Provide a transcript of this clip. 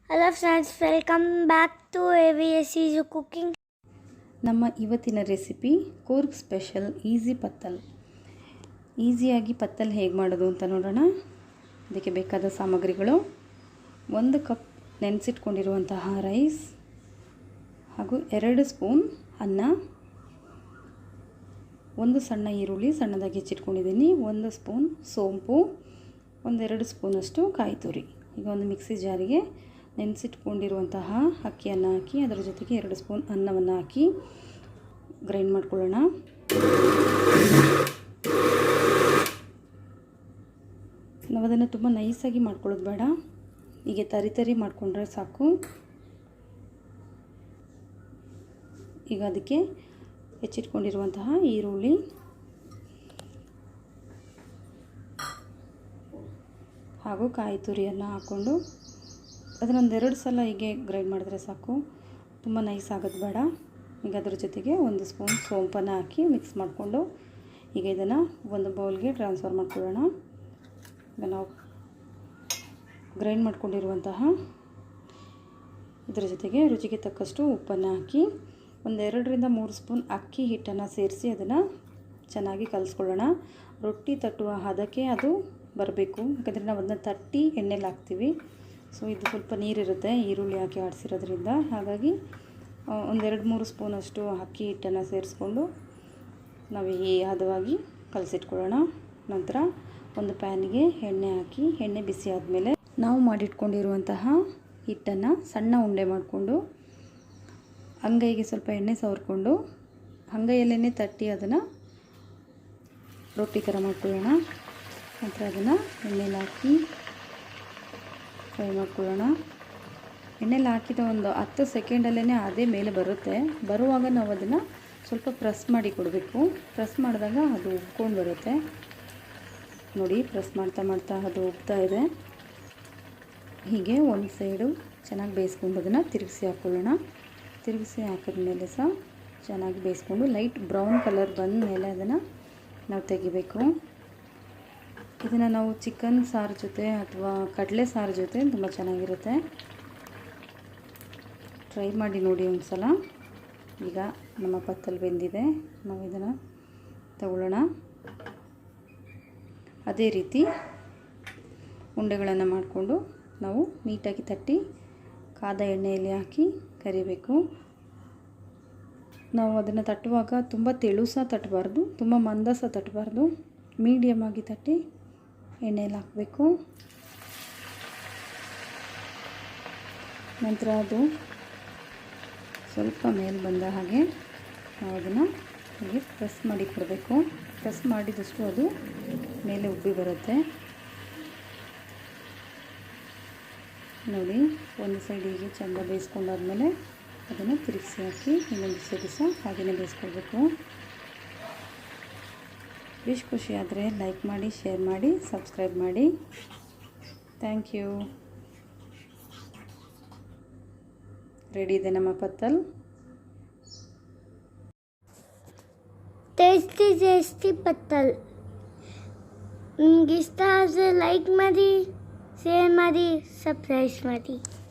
Hello friends, welcome back to AVS easy cooking. ನಮ್ಮ ಇವತ್ತಿನ recipe Coorg special easy ಪತ್ತಲ್. ಈಸಿಯಾಗಿ ಪತ್ತಲ್ ಹೇಗೆ ಮಾಡೋದು ಅಂತ ನೋಡೋಣ. ಅದಕ್ಕೆ ಬೇಕಾದ ಸಾಮಗ್ರಿಗಳು: 1 ಕಪ್ ನೆನೆಸಿಟ್ಕೊಂಡಿರುವಂತಹ ರೈಸ್, ಹಾಗೂ 2 ಸ್ಪೂನ್ ಅನ್ನ, 1 ಸಣ್ಣ ಈರುಳ್ಳಿ ಸಣ್ಣದಾಗಿ ಹೆಚ್ಚಿಟ್ಕೊಂಡಿದ್ದೀನಿ, 1 ಸ್ಪೂನ್ ಸೋಂಪು, 1-2 ಸ್ಪೂನಷ್ಟು ಕಾಯಿ ತುರಿ. ಈಗ ಒಂದು ಮಿಕ್ಸಿ ಜಾರಿಗೆ ನೆನೆಸಿಟ್ಕೊಂಡಿರುವಂತಹ ಅಕ್ಕಿಯನ್ನು ಹಾಕಿ ಅದರ ಜೊತೆಗೆ 2 ಸ್ಪೂನ್ ಅನ್ನವನ್ನು ಹಾಕಿ ಗ್ರೈಂಡ್ ಮಾಡ್ಕೊಳ್ಳೋಣ. ನಾವು ಅದನ್ನು ತುಂಬ ನೈಸಾಗಿ ಮಾಡ್ಕೊಳ್ಳೋದು ಬೇಡ, ಹೀಗೆ ತರಿ ಮಾಡಿಕೊಂಡ್ರೆ ಸಾಕು. ಈಗ ಅದಕ್ಕೆ ಹೆಚ್ಚಿಟ್ಕೊಂಡಿರುವಂತಹ ಈರುಳ್ಳಿ ಹಾಗೂ ಕಾಯಿ ತುರಿಯನ್ನು ಹಾಕ್ಕೊಂಡು ಅದನ್ನೊಂದೆರಡು ಸಲ ಹೀಗೆ ಗ್ರೈಂಡ್ ಮಾಡಿದ್ರೆ ಸಾಕು, ತುಂಬ ನೈಸ್ ಆಗೋದು ಬೇಡ. ಈಗ ಅದರ ಜೊತೆಗೆ 1 ಸ್ಪೂನ್ ಸೋಂಪನ್ನು ಹಾಕಿ ಮಿಕ್ಸ್ ಮಾಡಿಕೊಂಡು ಈಗ ಇದನ್ನು ಒಂದು ಬೌಲ್ಗೆ ಟ್ರಾನ್ಸ್ಫರ್ ಮಾಡ್ಕೊಳ್ಳೋಣ. ಈಗ ನಾವು ಗ್ರೈಂಡ್ ಮಾಡ್ಕೊಂಡಿರುವಂತಹ ಇದರ ಜೊತೆಗೆ ರುಚಿಗೆ ತಕ್ಕಷ್ಟು ಉಪ್ಪನ್ನು ಹಾಕಿ 2-3 ಸ್ಪೂನ್ ಅಕ್ಕಿ ಹಿಟ್ಟನ್ನು ಸೇರಿಸಿ ಅದನ್ನು ಚೆನ್ನಾಗಿ ಕಲಿಸ್ಕೊಳ್ಳೋಣ. ರೊಟ್ಟಿ ತಟ್ಟುವ ಹದಕ್ಕೆ ಅದು ಬರಬೇಕು, ಯಾಕಂದರೆ ನಾವು ಅದನ್ನ ತಟ್ಟಿ ಎಣ್ಣೆಲಿ ಹಾಕ್ತೀವಿ. ಸೊ ಇದು ಸ್ವಲ್ಪ ನೀರಿರುತ್ತೆ ಈರುಳ್ಳಿ ಹಾಕಿ ಆಡಿಸಿರೋದ್ರಿಂದ. ಹಾಗಾಗಿ 2-3 ಸ್ಪೂನಷ್ಟು ಅಕ್ಕಿ ಹಿಟ್ಟನ್ನು ಸೇರಿಸ್ಕೊಂಡು ನಾವು ಈ ಹದವಾಗಿ ಕಲಸಿಟ್ಕೊಳ್ಳೋಣ. ನಂತರ ಒಂದು ಪ್ಯಾನಿಗೆ ಎಣ್ಣೆ ಹಾಕಿ ಎಣ್ಣೆ ಬಿಸಿ ಆದಮೇಲೆ ನಾವು ಮಾಡಿಟ್ಕೊಂಡಿರುವಂತಹ ಹಿಟ್ಟನ್ನು ಸಣ್ಣ ಉಂಡೆ ಮಾಡಿಕೊಂಡು ಅಂಗೈಗೆ ಸ್ವಲ್ಪ ಎಣ್ಣೆ ಸವರ್ಕೊಂಡು ಅಂಗೈಯಲ್ಲೇ ತಟ್ಟಿ ಅದನ್ನು ರೊಟ್ಟಿ ಥರ ಮಾಡ್ಕೊಳ್ಳೋಣ. ನಂತರ ಅದನ್ನು ಎಣ್ಣೆಲಿ ಹಾಕಿ ಫ್ರೈ ಮಾಡ್ಕೊಳ್ಳೋಣ. ಎಣ್ಣೆಲಿ ಹಾಕಿದ ಒಂದು 10 ಸೆಕೆಂಡಲ್ಲೇ ಅದೇ ಮೇಲೆ ಬರುತ್ತೆ. ಬರುವಾಗ ನಾವು ಅದನ್ನು ಸ್ವಲ್ಪ ಪ್ರೆಸ್ ಮಾಡಿ ಕೊಡಬೇಕು. ಪ್ರೆಸ್ ಮಾಡಿದಾಗ ಅದು ಉಬ್ಕೊಂಡು ಬರುತ್ತೆ ನೋಡಿ. ಪ್ರೆಸ್ ಮಾಡ್ತಾ ಅದು ಉಬ್ತಾ ಇದೆ. ಹೀಗೆ ಒಂದು ಸೈಡು ಚೆನ್ನಾಗಿ ಬೇಯಿಸ್ಕೊಂಡು ಅದನ್ನು ತಿರುಗಿಸಿ ಹಾಕ್ಕೊಳ್ಳೋಣ. ತಿರುಗಿಸಿ ಹಾಕಿದ್ಮೇಲೆ ಸಹ ಚೆನ್ನಾಗಿ ಬೇಯಿಸ್ಕೊಂಡು ಲೈಟ್ ಬ್ರೌನ್ ಕಲರ್ ಬಂದ ಮೇಲೆ ಅದನ್ನು ನಾವು ತೆಗಿಬೇಕು. ಇದನ್ನು ನಾವು ಚಿಕನ್ ಸಾರು ಜೊತೆ ಅಥವಾ ಕಡಲೆ ಸಾರು ಜೊತೆ ತುಂಬ ಚೆನ್ನಾಗಿರುತ್ತೆ. ಟ್ರೈ ಮಾಡಿ ನೋಡಿ ಒಂದು ಸಲ. ಈಗ ನಮ್ಮ ಪತ್ತಲ್ ಬೆಂದಿದೆ, ನಾವು ಇದನ್ನು ತಗೊಳ್ಳೋಣ. ಅದೇ ರೀತಿ ಉಂಡೆಗಳನ್ನು ಮಾಡಿಕೊಂಡು ನಾವು ನೀಟಾಗಿ ತಟ್ಟಿ ಕಾದ ಎಣ್ಣೆಯಲ್ಲಿ ಹಾಕಿ ಕರಿಬೇಕು. ನಾವು ಅದನ್ನು ತಟ್ಟುವಾಗ ತುಂಬ ತೆಳು ಸಹ ತಟ್ಟಬಾರ್ದು, ತುಂಬ ಮಂದ ಸಹ ತಟ್ಟಬಾರ್ದು, ಮೀಡಿಯಮ್ ಆಗಿ ತಟ್ಟಿ ಎಣ್ಣೆಯಲ್ಲಿ ಹಾಕಬೇಕು. ನಂತರ ಅದು ಸ್ವಲ್ಪ ಮೇಲೆ ಬಂದ ಹಾಗೆ ನಾವು ಅದನ್ನು ಹೀಗೆ ಪ್ರೆಸ್ ಮಾಡಿ ಕೊಡಬೇಕು. ಪ್ರೆಸ್ ಮಾಡಿದಷ್ಟು ಅದು ಮೇಲೆ ಉಬ್ಬಿ ಬರುತ್ತೆ ನೋಡಿ. ಒಂದು ಸೈಡ್ ಹೀಗೆ ಚೆಂದ ಬೇಯಿಸ್ಕೊಂಡಾದ್ಮೇಲೆ ಅದನ್ನು ತಿರುಗಿಸಿ ಹಾಕಿ ಇನ್ನೊಂದು ಸೈಡ್ ಸಹ ಹಾಗೆಯೇ ಬೇಯಿಸ್ಕೊಳ್ಬೇಕು. ಖುಷಿ ಆದರೆ ಲೈಕ್ ಮಾಡಿ, ಶೇರ್ ಮಾಡಿ, ಸಬ್ಸ್ಕ್ರೈಬ್ ಮಾಡಿ. Thank you. ರೆಡಿ ಇದೆ ನಮ್ಮ ಪತ್ತಲ್. ಟೇಸ್ಟಿ ಪತ್ತಲ್. ನಿಮ್ಗೆ ಇಷ್ಟ ಆದರೆ ಲೈಕ್ ಮಾಡಿ, ಶೇರ್ ಮಾಡಿ, ಸಬ್ಸ್ಕ್ರೈಬ್ ಮಾಡಿ.